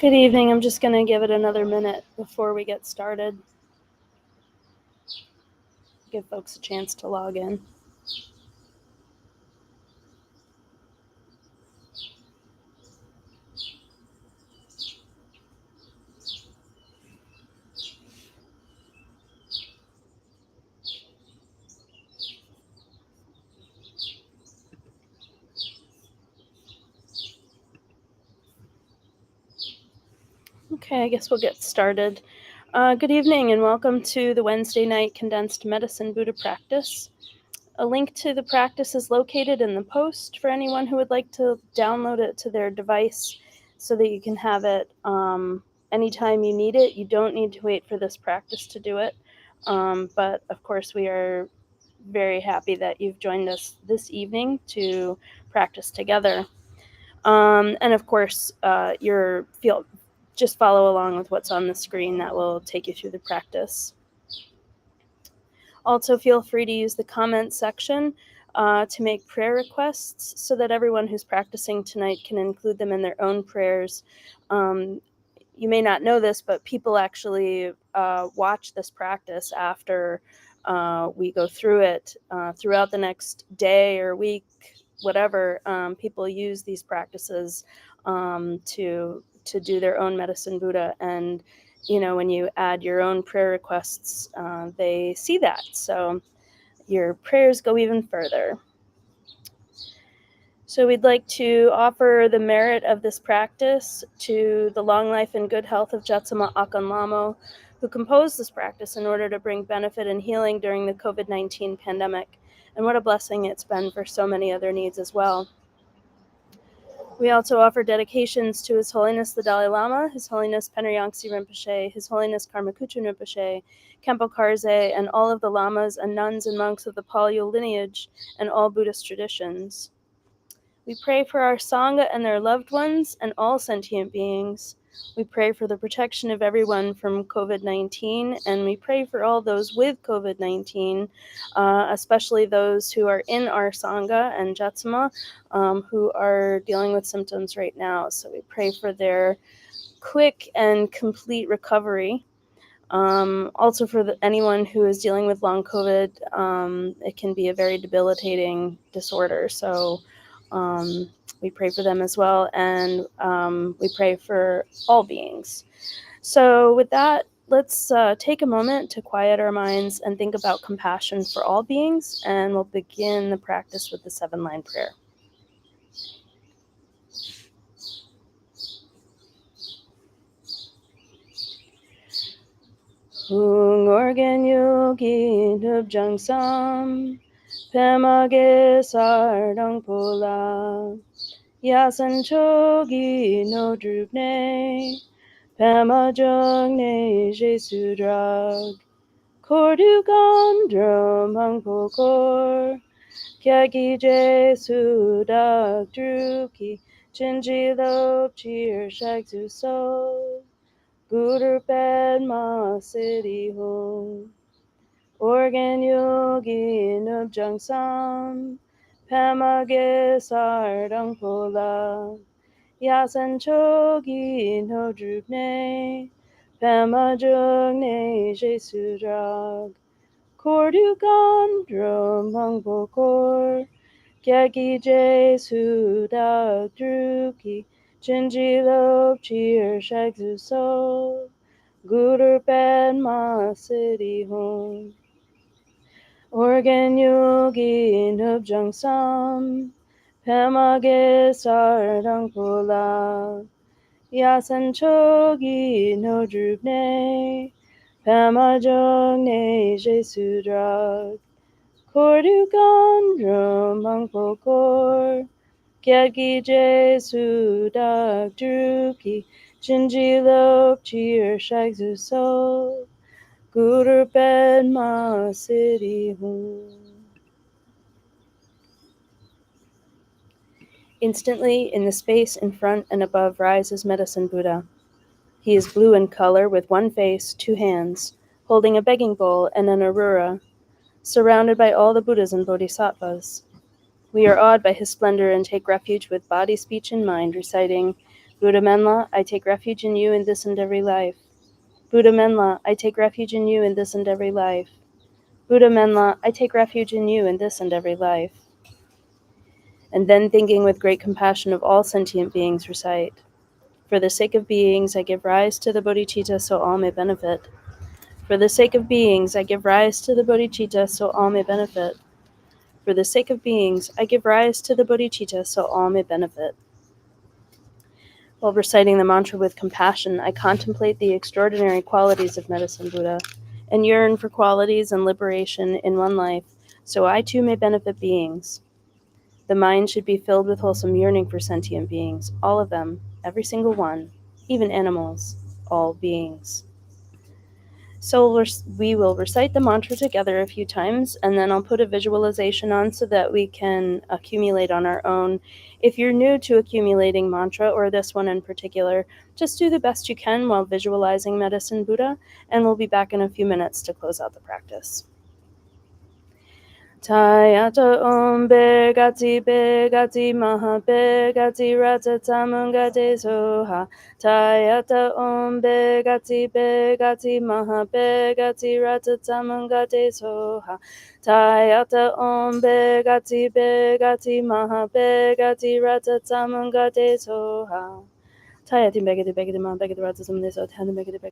Good evening. I'm just going to give it another minute before we get started. Give folks a chance to log in. Okay, I guess we'll get started. Good evening and welcome to the Wednesday night Condensed Medicine Buddha practice. A link to the practice is located in the post for anyone who would like to download it to their device so that you can have it anytime you need it. You don't need to wait for this practice to do it. But of course, we are very happy that you've joined us this evening to practice together. And of course, just follow along with what's on the screen. That will take you through the practice. Also, feel free to use the comment section to make prayer requests so that everyone who's practicing tonight can include them in their own prayers. You may not know this, but people actually watch this practice after we go through it throughout the next day or week, whatever. People use these practices to do their own medicine Buddha, and when you add your own prayer requests, they see that, so your prayers go even further. So we'd like to offer the merit of this practice to the long life and good health of Jetsama Akan Lamo, who composed this practice in order to bring benefit and healing during the COVID-19 pandemic. And what a blessing it's been for so many other needs as well. We also offer dedications to His Holiness the Dalai Lama, His Holiness Penriyangsi Rinpoche, His Holiness Karmakuchu Rinpoche, Khenpo Karze, and all of the lamas and nuns and monks of the Pali lineage and all Buddhist traditions. We pray for our Sangha and their loved ones and all sentient beings. We pray for the protection of everyone from COVID-19, and we pray for all those with COVID-19, especially those who are in our Sangha and Jetsama, who are dealing with symptoms right now. So we pray for their quick and complete recovery. Also for anyone who is dealing with long COVID, it can be a very debilitating disorder. So we pray for them as well, and we pray for all beings. So with that, let's take a moment to quiet our minds and think about compassion for all beings, and we'll begin the practice with the 7-line prayer. Hung organ yogi nubjang sam, pemage sardang pola, yasan chogi no drupne, pema jung ne jesu drag, kordu gandram hang pokor, kyagi jesu dak druki, chinji lop cheer shag zu so. Guru Padma City Home, Organ Yogi Nubjang Sam, Pamage Sardang Pola, Yasan Chogi No Drupne, Pama Jungne Jesu Drag, Kordu Gandram Hang Pokor, Kyagi Jesu Dak Druki, Chinji Lop Cheer Shag Zu So, Guru Padma City Home, Organ Yogi Nubjang Sam, Pemage Sardang Pola, Yasan Chogi No Drupne, Pema Jungne Jesu Drag, Kordu Gandram Hang Pokor, Kyagi Jesu Dak Druki, Chinji Lop Cheer Shag Zu So, Guru Padma City Home. Instantly, in the space in front and above rises Medicine Buddha. He is blue in color with one face, 2 hands, holding a begging bowl and an arura, surrounded by all the Buddhas and Bodhisattvas. We are awed by his splendor and take refuge with body, speech, and mind, reciting, Buddha Menla, I take refuge in you in this and every life. Buddha Menla, I take refuge in you in this and every life. Buddha Menla, I take refuge in you in this and every life. And then, thinking with great compassion of all sentient beings, recite, for the sake of beings, I give rise to the bodhicitta so all may benefit. For the sake of beings, I give rise to the bodhicitta so all may benefit. For the sake of beings, I give rise to the bodhicitta so all may benefit. While reciting the mantra with compassion, I contemplate the extraordinary qualities of Medicine Buddha and yearn for qualities and liberation in one life, so I too may benefit beings. The mind should be filled with wholesome yearning for sentient beings, all of them, every single one, even animals, all beings. So we will recite the mantra together a few times, and then I'll put a visualization on so that we can accumulate on our own. If you're new to accumulating mantra, or this one in particular, just do the best you can while visualizing Medicine Buddha, and we'll be back in a few minutes to close out the practice. Tayata Om Begati Maha Begati Rata Tamungate Soha. Tayata Om Begati Maha Begati Rata Tamungate Soha. Tayata Om Begati Maha Begati Rata Tamungate Soha. Tayati Begati Maha Begati Rata Tamungate Soha. Tayati Begati.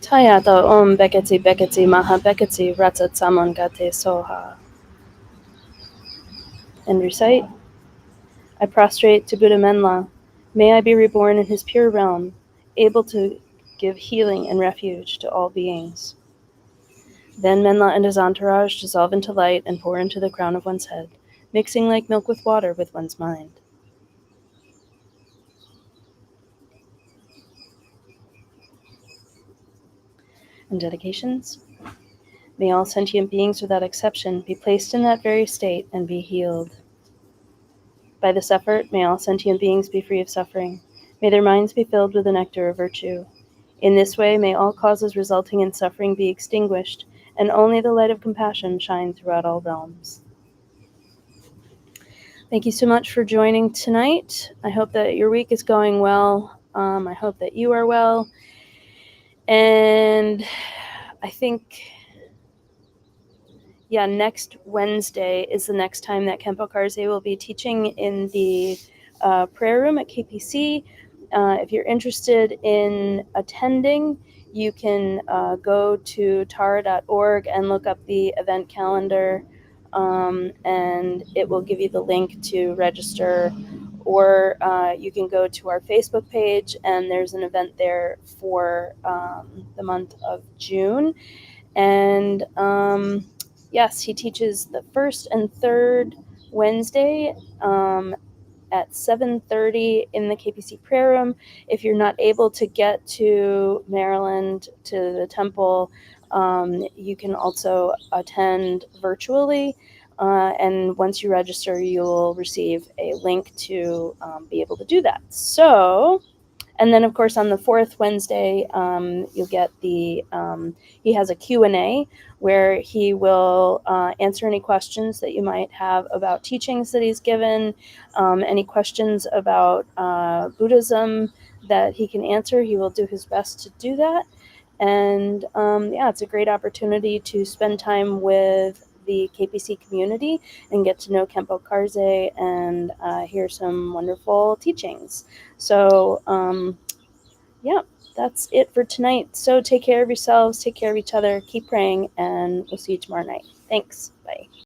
Tayata om beketi beketi maha beketi ratsat samon gate soha. And recite, I prostrate to Buddha Menla. May I be reborn in his pure realm, able to give healing and refuge to all beings. Then Menla and his entourage dissolve into light and pour into the crown of one's head, mixing like milk with water with one's mind. And dedications. May all sentient beings without exception be placed in that very state and be healed. By this effort, may all sentient beings be free of suffering. May their minds be filled with the nectar of virtue. In this way, may all causes resulting in suffering be extinguished, and only the light of compassion shine throughout all realms. Thank you so much for joining tonight. I hope that your week is going well. I hope that you are well. And I think, next Wednesday is the next time that Kempo Karze will be teaching in the prayer room at KPC. If you're interested in attending, you can go to tara.org and look up the event calendar, and it will give you the link to register. Or you can go to our Facebook page, and there's an event there for the month of June. And yes, he teaches the first and third Wednesday at 7:30 in the KPC prayer room. If you're not able to get to Maryland to the temple, you can also attend virtually. And once you register, you'll receive a link to be able to do that. So, and then of course on the fourth Wednesday, you'll get he has a Q&A where he will answer any questions that you might have about teachings that he's given, any questions about Buddhism that he can answer. He will do his best to do that. And it's a great opportunity to spend time with the KPC community and get to know Kempo Karze and hear some wonderful teachings. So, that's it for tonight. So take care of yourselves, take care of each other, keep praying, and we'll see you tomorrow night. Thanks. Bye.